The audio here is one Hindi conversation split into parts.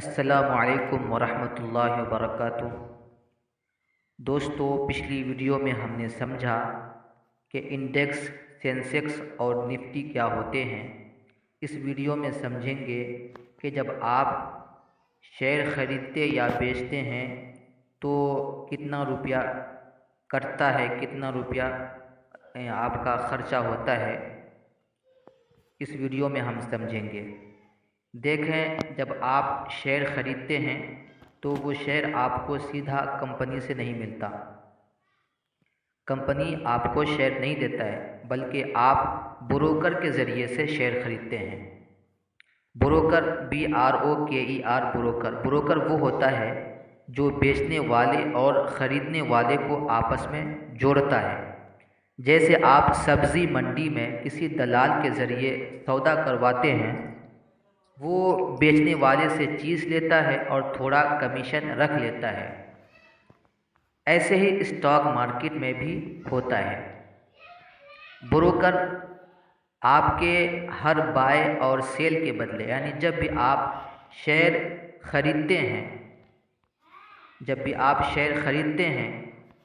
अस्सलामुअलैकुम वरहमतुल्लाहि वबरकातुह। दोस्तों, पिछली वीडियो में हमने समझा कि इंडेक्स, सेंसेक्स और निफ्टी क्या होते हैं। इस वीडियो में समझेंगे कि जब आप शेयर खरीदते या बेचते हैं तो कितना रुपया कटता है, कितना रुपया आपका खर्चा होता है। इस वीडियो में हम समझेंगे। देखें, जब आप शेयर खरीदते हैं तो वो शेयर आपको सीधा कंपनी से नहीं मिलता। कंपनी आपको शेयर नहीं देता है, बल्कि आप ब्रोकर के ज़रिए से शेयर खरीदते हैं। Broker, BROKER, broker. ब्रोकर वो होता है जो बेचने वाले और ख़रीदने वाले को आपस में जोड़ता है। जैसे आप सब्ज़ी मंडी में किसी दलाल के ज़रिए सौदा करवाते हैं, वो बेचने वाले से चीज़ लेता है और थोड़ा कमीशन रख लेता है। ऐसे ही स्टॉक मार्केट में भी होता है। ब्रोकर आपके हर बाय और सेल के बदले, यानी जब भी आप शेयर खरीदते हैं,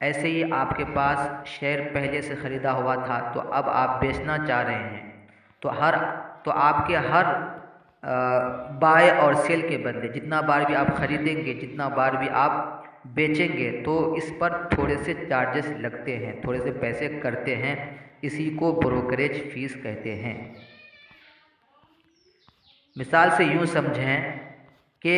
ऐसे ही आपके पास शेयर पहले से ख़रीदा हुआ था तो अब आप बेचना चाह रहे हैं, तो आपके हर बाय और सेल के बदले जितना बार भी आप ख़रीदेंगे, जितना बार भी आप बेचेंगे, तो इस पर थोड़े से चार्जेस लगते हैं, थोड़े से पैसे कटते हैं। इसी को ब्रोकरेज फीस कहते हैं। मिसाल से यूँ समझें कि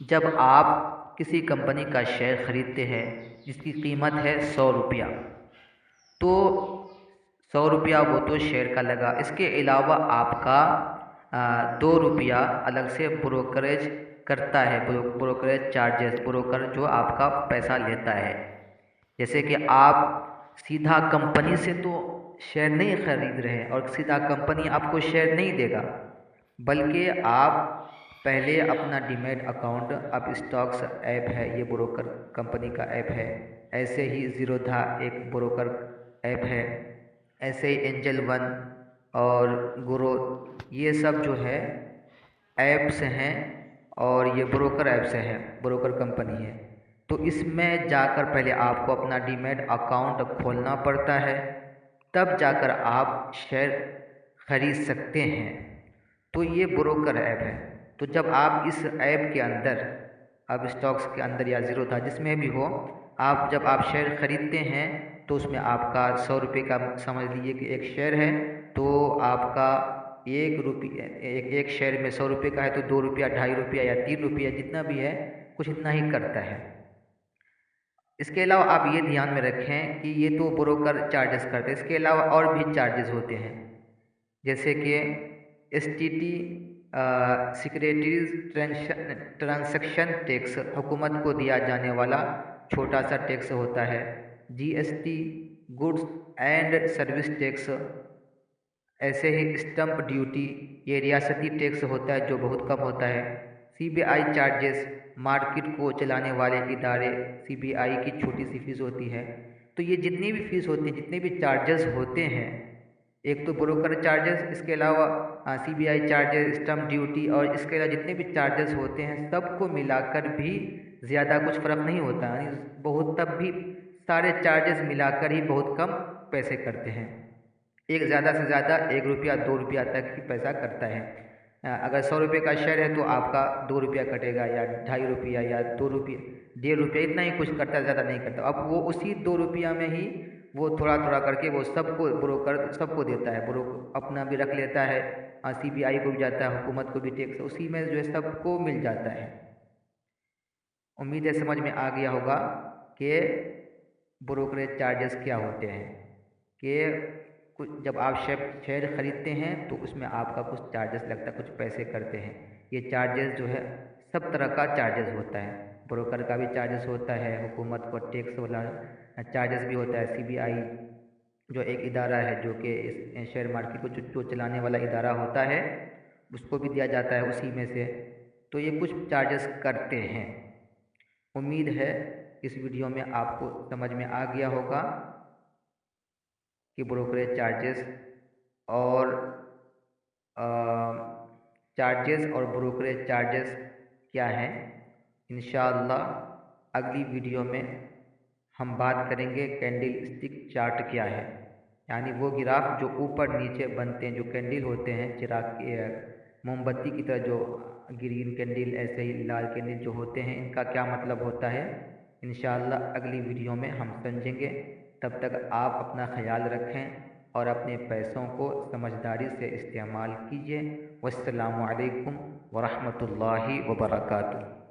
जब आप किसी कंपनी का शेयर ख़रीदते हैं जिसकी कीमत है 100 रुपया, तो 100 रुपया वो तो शेयर का लगा। इसके अलावा आपका 2 रुपया अलग से ब्रोकरेज करता है, ब्रोकरेज चार्जेस, ब्रोकर जो आपका पैसा लेता है। जैसे कि आप सीधा कंपनी से तो शेयर नहीं खरीद रहे हैं और सीधा कंपनी आपको शेयर नहीं देगा, बल्कि आप पहले अपना डीमैट अकाउंट, अब स्टॉक्स ऐप है, ये ब्रोकर कंपनी का ऐप है। ऐसे ही ज़ीरोधा एक ब्रोकर ऐप है। ऐसे ही एंजल वन और ग्रोथ, ये सब जो है ऐप्स हैं और ये ब्रोकर ऐप्स हैं, ब्रोकर कंपनी है। तो इसमें जाकर पहले आपको अपना डीमैट अकाउंट खोलना पड़ता है, तब जाकर आप शेयर खरीद सकते हैं। तो ये ब्रोकर ऐप है। तो जब आप इस ऐप के अंदर, अब स्टॉक्स के अंदर या ज़ीरोधा जिसमें भी हो, जब आप शेयर खरीदते हैं तो उसमें आपका 100 रुपये का, समझ लीजिए कि एक शेयर है, तो आपका एक शेयर में 100 रुपये का है, तो 2 रुपया, 2.5 रुपया या 3 रुपया, जितना भी है, कुछ इतना ही करता है। इसके अलावा आप ये ध्यान में रखें कि ये तो ब्रोकर चार्जेस करते हैं, इसके अलावा और भी चार्जेस होते हैं। जैसे कि STT, सिक्योरिटीज ट्रांसैक्शन टैक्स, हुकूमत को दिया जाने वाला छोटा सा टैक्स होता है। GST, goods and service tax. ऐसे ही स्टम्प ड्यूटी, ये रियासती टैक्स होता है जो बहुत कम होता है। CBI चार्जेस, मार्केट को चलाने वाले इदारे, CBI की छोटी सी फीस होती है। तो ये जितनी भी फीस होती है, जितने भी चार्जेस होते हैं, एक तो ब्रोकर चार्जेस, इसके अलावा CBI चार्जेस, स्टम्प ड्यूटी, और इसके अलावा जितने भी चार्जेस होते हैं, सबको मिलाकर भी ज़्यादा कुछ फ़र्क नहीं होता, यानी बहुत, तब भी सारे चार्जेस मिलाकर ही बहुत कम पैसे करते हैं। एक ज़्यादा से ज़्यादा 1 रुपया 2 रुपया तक ही पैसा करता है। अगर 100 रुपये का शेयर है तो आपका 2 रुपया कटेगा, या 2.5 रुपया, या 2 रुपये, 1.5 रुपया, इतना ही कुछ करता है, ज़्यादा नहीं करता। अब वो उसी 2 रुपया में ही वो थोड़ा थोड़ा करके वो सबको, ब्रोकर सबको देता है, अपना भी रख लेता है, CBI को भी जाता है, हुकूमत को भी टैक्स, उसी में जो है सबको मिल जाता है। उम्मीद है समझ में आ गया होगा कि ब्रोकरेज चार्जेस क्या होते हैं। कि कुछ जब आप शेयर खरीदते हैं तो उसमें आपका कुछ चार्जेस लगता है, कुछ पैसे करते हैं। ये चार्जेस जो है, सब तरह का चार्जेस होता है। ब्रोकर का भी चार्जेस होता है, हुकूमत को टैक्स वाला चार्जेस भी होता है। CBI जो एक इदारा है, जो कि इस शेयर मार्केट को जो चलाने वाला इदारा होता है, उसको भी दिया जाता है उसी में से। तो ये कुछ चार्जेस करते हैं। उम्मीद है इस वीडियो में आपको समझ में आ गया होगा कि ब्रोकरेज चार्जेस और चार्जेस और ब्रोकरेज चार्जेस क्या है। इंशाअल्लाह अगली वीडियो में हम बात करेंगे कैंडल स्टिक चार्ट क्या है, यानी वो ग्राफ जो ऊपर नीचे बनते हैं, जो कैंडल होते हैं चिराग के मोमबत्ती की तरह, जो ग्रीन कैंडल ऐसे ही लाल कैंडल जो होते हैं, इनका क्या मतलब होता है। इंशाअल्लाह अगली वीडियो में हम समझेंगे। तब तक आप अपना ख्याल रखें और अपने पैसों को समझदारी से इस्तेमाल कीजिए। वस्सलामु अलैकुम वरहमतुल्लाहि वबरकातुहू।